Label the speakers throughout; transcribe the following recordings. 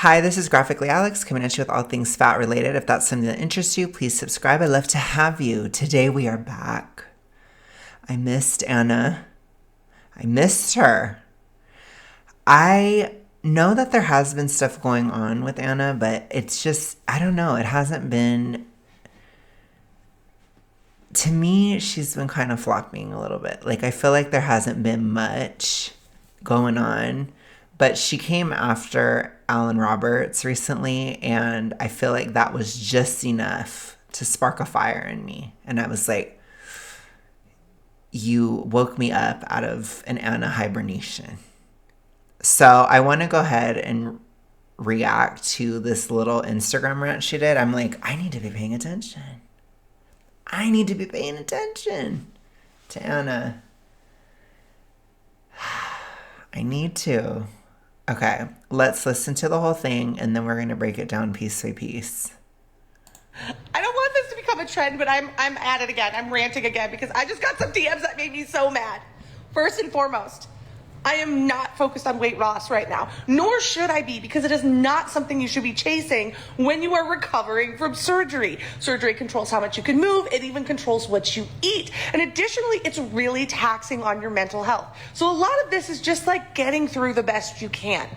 Speaker 1: Hi, this is Graphically Alex coming at you with all things fat related. If that's something that interests you, please subscribe. I'd love to have you. Today we are back. I missed Anna. I missed her. I know that there has been stuff going on with Anna, but it's just, I don't know. It hasn't been, to me, she's been kind of flopping a little bit. Like, I feel like there hasn't been much going on. But she came after Alan Roberts recently, and I feel like that was just enough to spark a fire in me. And I was like, you woke me up out of an Anna hibernation. So I want to go ahead and react to this little Instagram rant she did. I'm like, I need to be paying attention. I need to be paying attention to Anna. I need to. Okay, let's listen to the whole thing, and then we're going to break it down piece by piece.
Speaker 2: I don't want this to become a trend, but I'm at it again. I'm ranting again because I just got some DMs that made me so mad. First and foremost, I am not focused on weight loss right now, nor should I be, because it is not something you should be chasing when you are recovering from surgery. Surgery controls how much you can move. It even controls what you eat. And additionally, it's really taxing on your mental health. So a lot of this is just like getting through the best you can.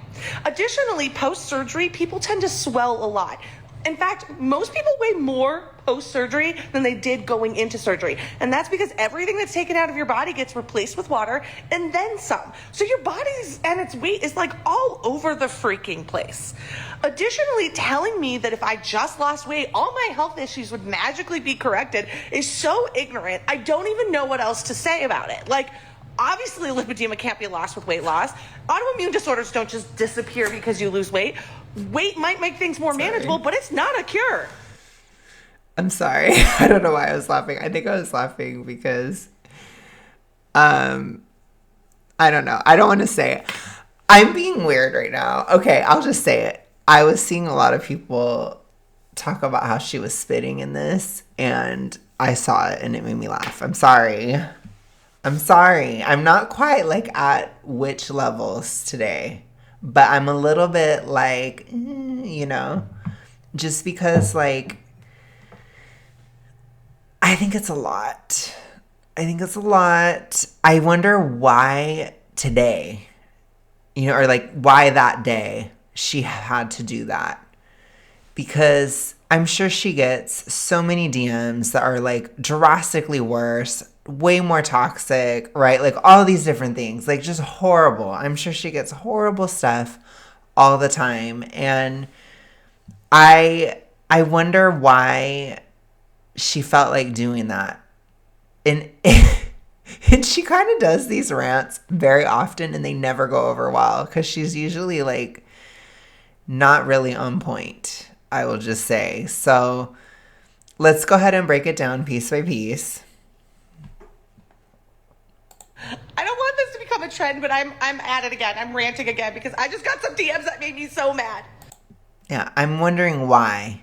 Speaker 2: Additionally, post-surgery, people tend to swell a lot. In fact, most people weigh more post-surgery than they did going into surgery. And that's because everything that's taken out of your body gets replaced with water and then some. So your body's and its weight is like all over the freaking place. Additionally, telling me that if I just lost weight, all my health issues would magically be corrected is so ignorant. I don't even know what else to say about it. Like, obviously, lipedema can't be lost with weight loss. Autoimmune disorders don't just disappear because you lose weight. Weight might make things more manageable, but it's not a cure.
Speaker 1: I'm sorry. I don't know why I was laughing. I think I was laughing because, I don't know. I don't want to say it. I'm being weird right now. Okay, I'll just say it. I was seeing a lot of people talk about how she was spitting in this, and I saw it, and it made me laugh. I'm sorry. I'm sorry. I'm not quite like at which levels today, but I'm a little bit like, just because like, I think it's a lot. I think it's a lot. I wonder why today, or like why that day she had to do that. Because I'm sure she gets so many DMs that are like drastically worse, way more toxic, right? Like all these different things, like just horrible. I'm sure she gets horrible stuff all the time. And I wonder why she felt like doing that. And and she kind of does these rants very often, and they never go over well because she's usually like not really on point, I will just say. So let's go ahead and break it down piece by piece.
Speaker 2: I don't want this to become a trend, but I'm at it again. I'm ranting again because I just got some DMs that made me so mad.
Speaker 1: Yeah, I'm wondering why.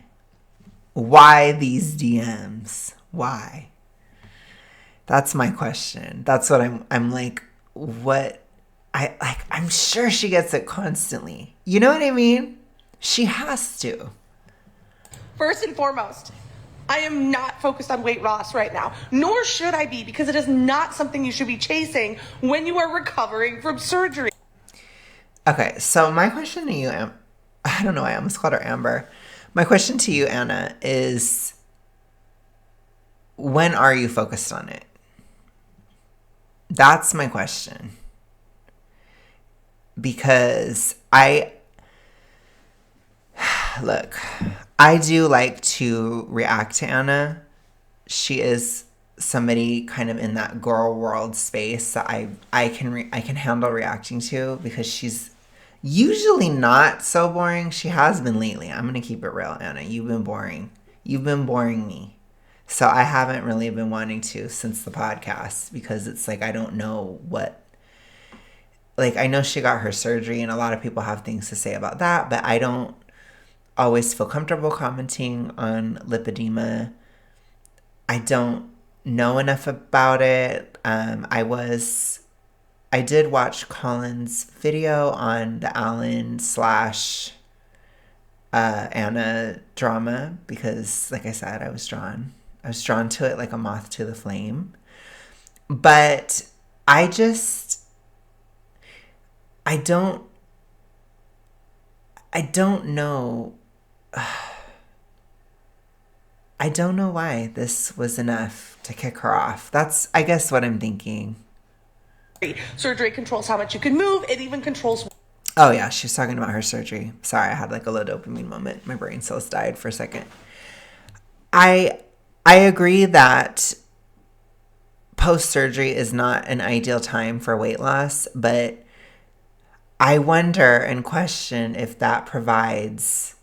Speaker 1: Why these DMs? Why? That's my question. That's what I'm like, what I'm sure she gets it constantly. You know what I mean? She has to.
Speaker 2: First and foremost, I am not focused on weight loss right now, nor should I be, because it is not something you should be chasing when you are recovering from surgery.
Speaker 1: Okay, so my question to you, I don't know, I almost called her Amber. My question to you, Anna, is when are you focused on it? That's my question. Because look, I do like to react to Anna. She is somebody kind of in that girl world space that I can handle reacting to because she's usually not so boring. She has been lately. I'm going to keep it real, Anna. You've been boring. You've been boring me. So I haven't really been wanting to since the podcast because it's like I don't know what. Like, I know she got her surgery and a lot of people have things to say about that, but I don't always feel comfortable commenting on lipedema. I don't know enough about it. I did watch Colin's video on the Allen slash Anna drama because, like I said, I was drawn to it like a moth to the flame. But I just, I don't, I don't know. I don't know why this was enough to kick her off. That's, I guess, what I'm thinking.
Speaker 2: Surgery controls how much you can move. It even controls.
Speaker 1: Oh, yeah, she's talking about her surgery. Sorry, I had like a low dopamine moment. My brain cells died for a second. I I agree that post surgery is not an ideal time for weight loss, but I wonder and question if that provides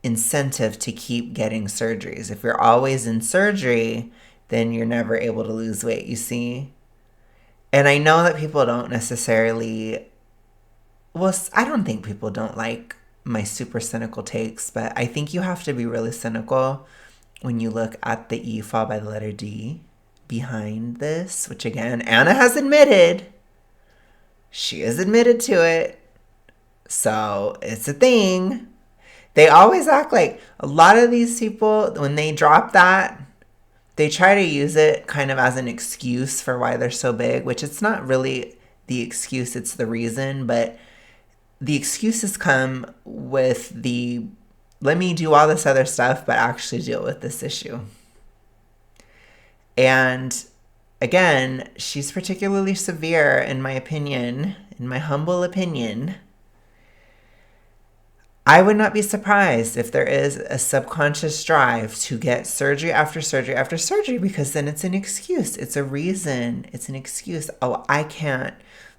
Speaker 1: incentive to keep getting surgeries. If you're always in surgery, then you're never able to lose weight, you see? And I know that people don't necessarily, well, I don't think people don't like my super cynical takes, but I think you have to be really cynical when you look at the E followed by the letter D behind this, which again, Anna has admitted. She has admitted to it. So it's a thing. They always act like a lot of these people, when they drop that, they try to use it kind of as an excuse for why they're so big, which it's not really the excuse, it's the reason. But the excuses come with the let me do all this other stuff, but actually deal with this issue. And again, she's particularly severe, in my opinion, in my humble opinion. I would not be surprised if there is a subconscious drive to get surgery after surgery after surgery because then it's an excuse. It's a reason. It's an excuse. Oh, I can't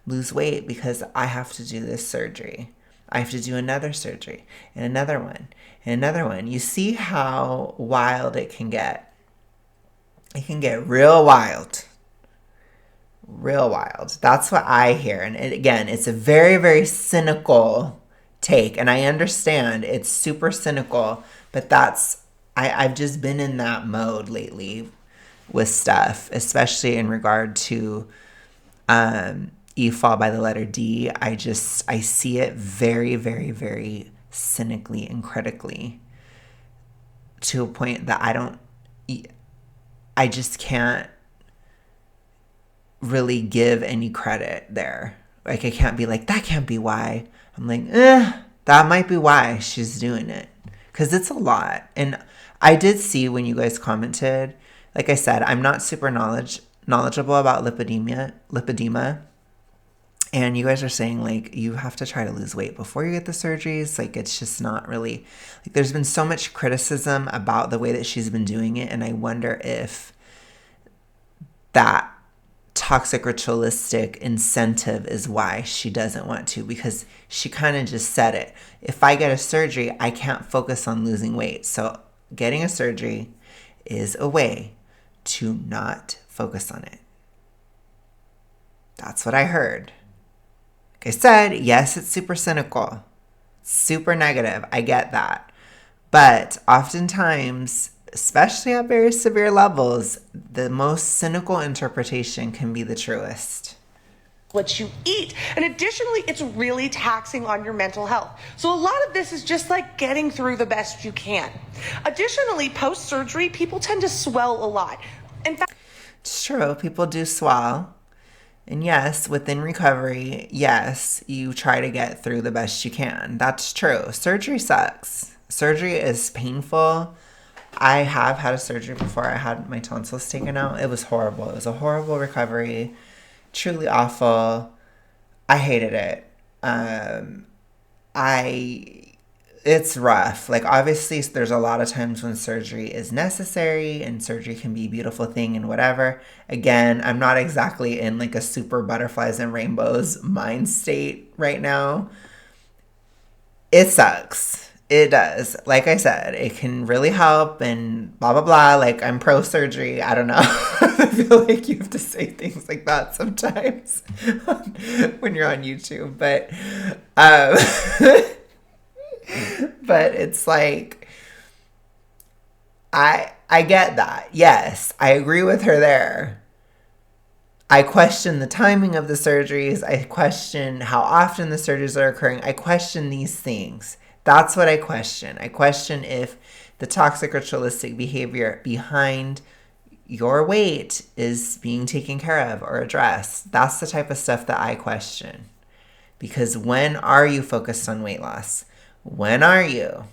Speaker 1: lose weight because I have to do this surgery. I have to do another surgery and another one and another one. You see how wild it can get. It can get real wild. Real wild. That's what I hear. And again, it's a very, very cynical take, and I understand it's super cynical, but I've just been in that mode lately with stuff, especially in regard to E fall by the letter D. I see it very, very, very cynically and critically to a point that I just can't really give any credit there. Like, I can't be like, that can't be why. I'm like, that might be why she's doing it. Because it's a lot. And I did see when you guys commented, like I said, I'm not super knowledgeable about lipedema. And you guys are saying, like, you have to try to lose weight before you get the surgeries. Like, it's just not really, like, there's been so much criticism about the way that she's been doing it. And I wonder if that toxic ritualistic incentive is why she doesn't want to, because she kind of just said it. If I get a surgery, I can't focus on losing weight. So getting a surgery is a way to not focus on it. That's what I heard. Like I said, yes, it's super cynical, super negative. I get that. But oftentimes, especially at very severe levels, the most cynical interpretation can be the truest.
Speaker 2: What you eat. And additionally, it's really taxing on your mental health. So a lot of this is just like getting through the best you can. Additionally, post-surgery, people tend to swell a lot. In fact,
Speaker 1: it's true, people do swell. And yes, within recovery, yes, you try to get through the best you can. That's true. Surgery sucks. Surgery is painful. I have had a surgery before. I had my tonsils taken out. It was horrible. It was a horrible recovery. Truly awful. I hated it. It's rough. Like, obviously, there's a lot of times when surgery is necessary and surgery can be a beautiful thing and whatever. Again, I'm not exactly in like a super butterflies and rainbows mind state right now. It sucks. It does. Like I said, it can really help and blah, blah, blah. Like, I'm pro surgery. I don't know. I feel like you have to say things like that sometimes when you're on YouTube. But it's like, I get that. Yes, I agree with her there. I question the timing of the surgeries. I question how often the surgeries are occurring. I question these things. That's what I question. I question if the toxic ritualistic behavior behind your weight is being taken care of or addressed. That's the type of stuff that I question. Because when are you focused on weight loss? When are you?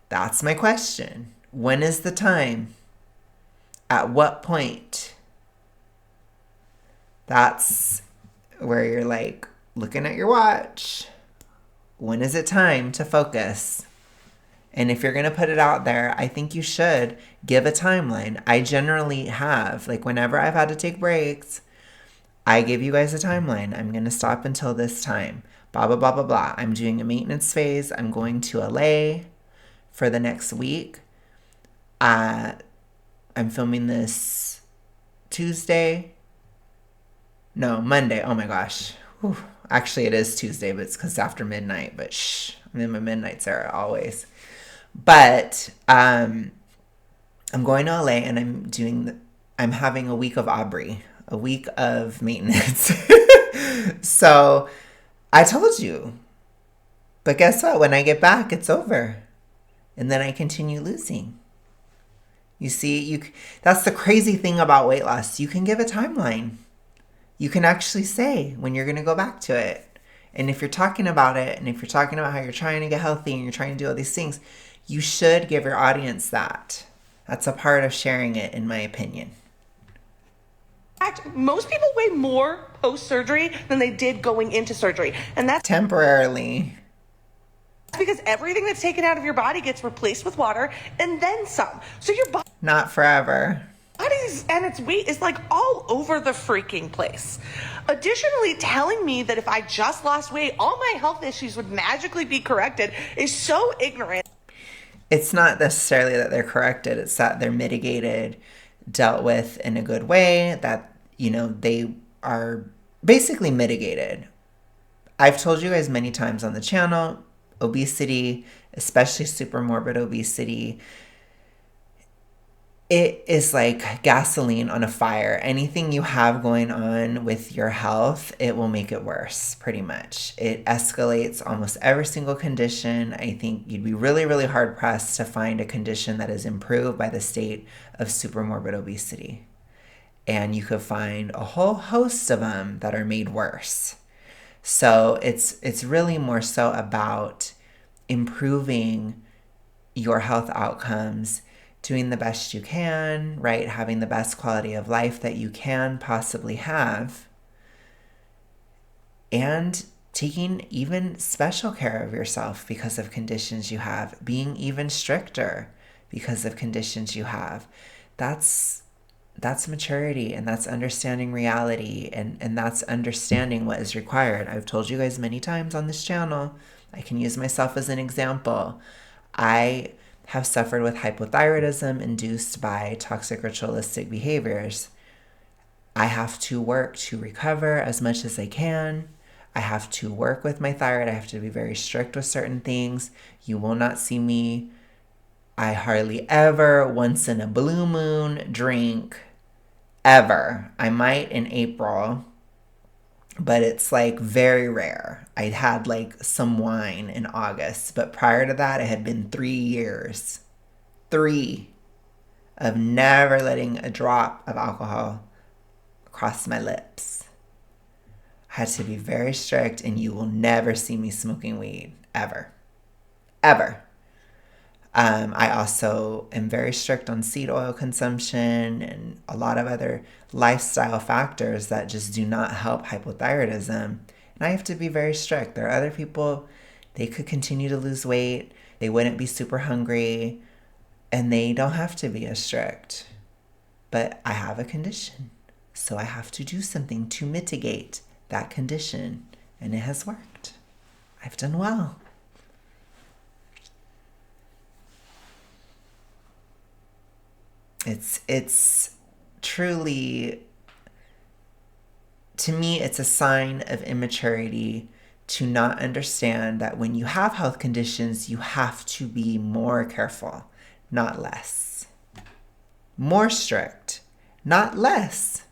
Speaker 1: That's my question. When is the time? At what point? That's where you're like looking at your watch. When is it time to focus? And if you're going to put it out there, I think you should give a timeline. I generally have. Like, whenever I've had to take breaks, I give you guys a timeline. I'm going to stop until this time. Blah, blah, blah, blah, blah. I'm doing a maintenance phase. I'm going to LA for the next week. I'm filming this Tuesday. No, Monday. Oh my gosh. Whew. Actually, it is Tuesday, but it's because it's after midnight. But shh, I'm in my midnights era always. But I'm going to LA and I'm having a week of Aubrey, a week of maintenance. So I told you. But guess what? When I get back, it's over. And then I continue losing. You see, that's the crazy thing about weight loss. You can give a timeline. You can actually say when you're going to go back to it. And if you're talking about it, and if you're talking about how you're trying to get healthy and you're trying to do all these things, you should give your audience that. That's a part of sharing it, in my opinion.
Speaker 2: Most people weigh more post-surgery than they did going into surgery. And that's
Speaker 1: temporarily.
Speaker 2: Because everything that's taken out of your body gets replaced with water and then some. So your body...
Speaker 1: Not forever.
Speaker 2: Body's and its weight is like all over the freaking place. Additionally, telling me that if I just lost weight, all my health issues would magically be corrected is so ignorant.
Speaker 1: It's not necessarily that they're corrected. It's that they're mitigated, dealt with in a good way, that, they are basically mitigated. I've told you guys many times on the channel, obesity, especially super morbid obesity, it is like gasoline on a fire. Anything you have going on with your health, it will make it worse, pretty much. It escalates almost every single condition. I think you'd be really, really hard pressed to find a condition that is improved by the state of super morbid obesity. And you could find a whole host of them that are made worse. So it's really more so about improving your health outcomes, doing the best you can, right? Having the best quality of life that you can possibly have, and taking even special care of yourself because of conditions you have, being even stricter because of conditions you have. That's maturity, and that's understanding reality, and that's understanding what is required. I've told you guys many times on this channel, I can use myself as an example. I have suffered with hypothyroidism induced by toxic ritualistic behaviors. I have to work to recover as much as I can. I have to work with my thyroid. I have to be very strict with certain things. You will not see me, I hardly ever, once in a blue moon, drink, ever. I might in April, but it's like very rare. I had like some wine in August, but prior to that, it had been 3 years. 3 of never letting a drop of alcohol cross my lips. I had to be very strict, and you will never see me smoking weed, ever. Ever. I also am very strict on seed oil consumption and a lot of other lifestyle factors that just do not help hypothyroidism. And I have to be very strict. There are other people, they could continue to lose weight, they wouldn't be super hungry, and they don't have to be as strict. But I have a condition, so I have to do something to mitigate that condition, and it has worked. I've done well. It's truly, to me, it's a sign of immaturity to not understand that when you have health conditions, you have to be more careful, not less. More strict, not less.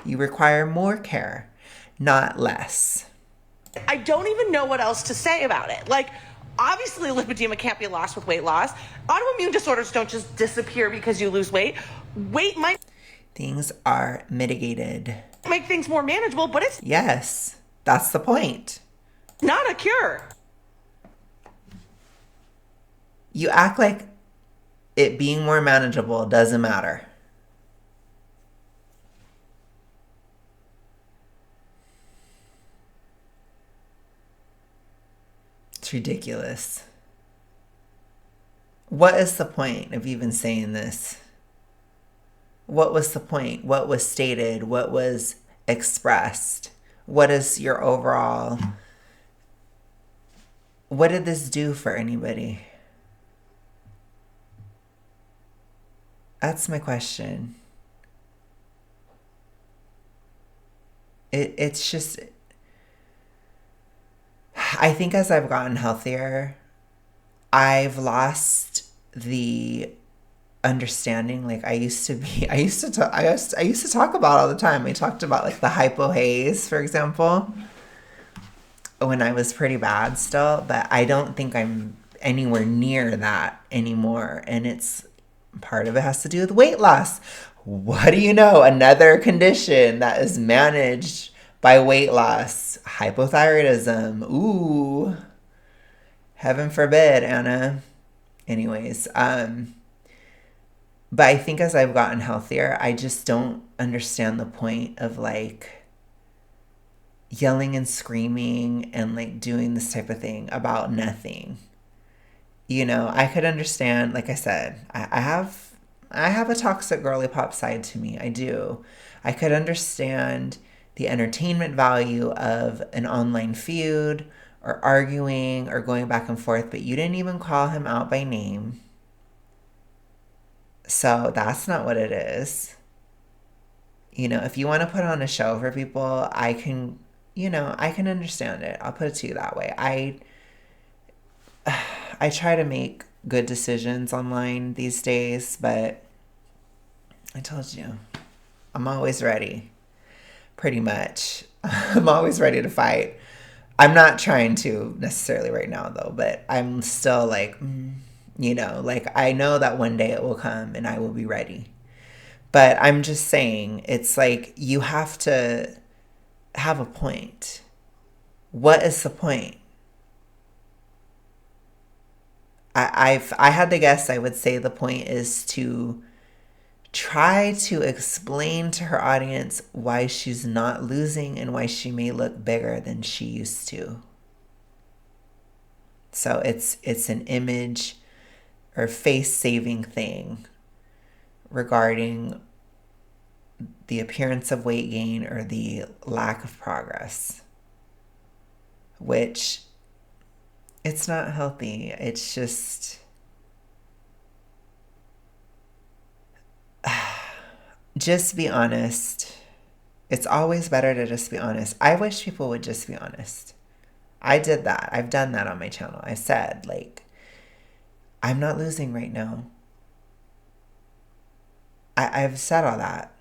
Speaker 1: You require more care, not less.
Speaker 2: I don't even know what else to say about it. Like, Obviously, lipedema can't be lost with weight loss. Autoimmune disorders don't just disappear because you lose weight. Weight might
Speaker 1: Things are mitigated.
Speaker 2: make things more manageable, but it's
Speaker 1: Yes, that's the point.
Speaker 2: not a cure.
Speaker 1: You act like it being more manageable doesn't matter. It's ridiculous. What is the point of even saying this? What was the point? What was stated? What was expressed? What is your overall... What did this do for anybody? That's my question. It's just... I think as I've gotten healthier, I've lost the understanding. Like I used to be, I used to talk about all the time. I talked about like the hypohaze, for example, when I was pretty bad still, but I don't think I'm anywhere near that anymore. And it's part of it has to do with weight loss. What do you know? Another condition that is managed by weight loss, hypothyroidism. Ooh, heaven forbid, Anna. Anyways, but I think as I've gotten healthier, I just don't understand the point of like yelling and screaming and like doing this type of thing about nothing. You know, I could understand, like I said, I have a toxic girly pop side to me. I do. I could understand the entertainment value of an online feud or arguing or going back and forth, but you didn't even call him out by name. So that's not what it is. You know, if you want to put on a show for people, I can, you know, I can understand it. I'll put it to you that way. I try to make good decisions online these days, but I told you, I'm always ready. Pretty much. I'm always ready to fight. I'm not trying to necessarily right now though, but I'm still like, you know, like I know that one day it will come and I will be ready. But I'm just saying, it's like you have to have a point. What is the point? I had to guess. I would say the point is to try to explain to her audience why she's not losing and why she may look bigger than she used to. So it's an image or face saving thing regarding the appearance of weight gain or the lack of progress, which it's not healthy. It's just be honest. It's always better to just be honest. I wish people would just be honest. I did that. I've done that on my channel. I said, like, I'm not losing right now. I've said all that.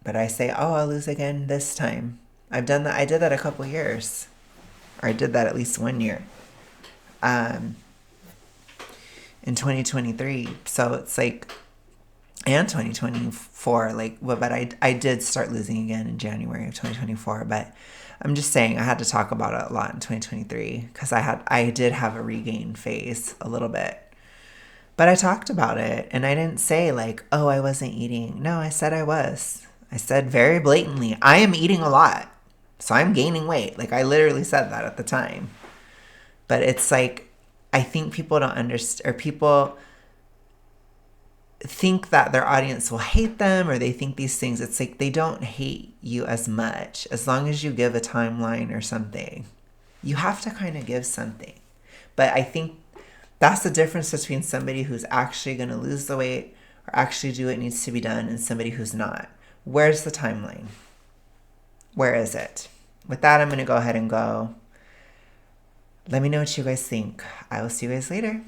Speaker 1: But I say, oh, I'll lose again this time. I've done that. I did that a couple years. Or I did that at least 1 year. In 2023. So it's like, and 2024, like, well, but I did start losing again in January of 2024. But I'm just saying I had to talk about it a lot in 2023 because I did have a regain phase a little bit. But I talked about it and I didn't say like, oh, I wasn't eating. No, I said I was. I said very blatantly, I am eating a lot. So I'm gaining weight. Like I literally said that at the time. But it's like, I think people don't understand, or people think that their audience will hate them or they think these things. It's like they don't hate you as much as long as you give a timeline or something. You have to kind of give something. But I think that's the difference between somebody who's actually going to lose the weight or actually do what needs to be done and somebody who's not. Where's the timeline? Where is it? With that, I'm going to go ahead and go. Let me know what you guys think. I will see you guys later.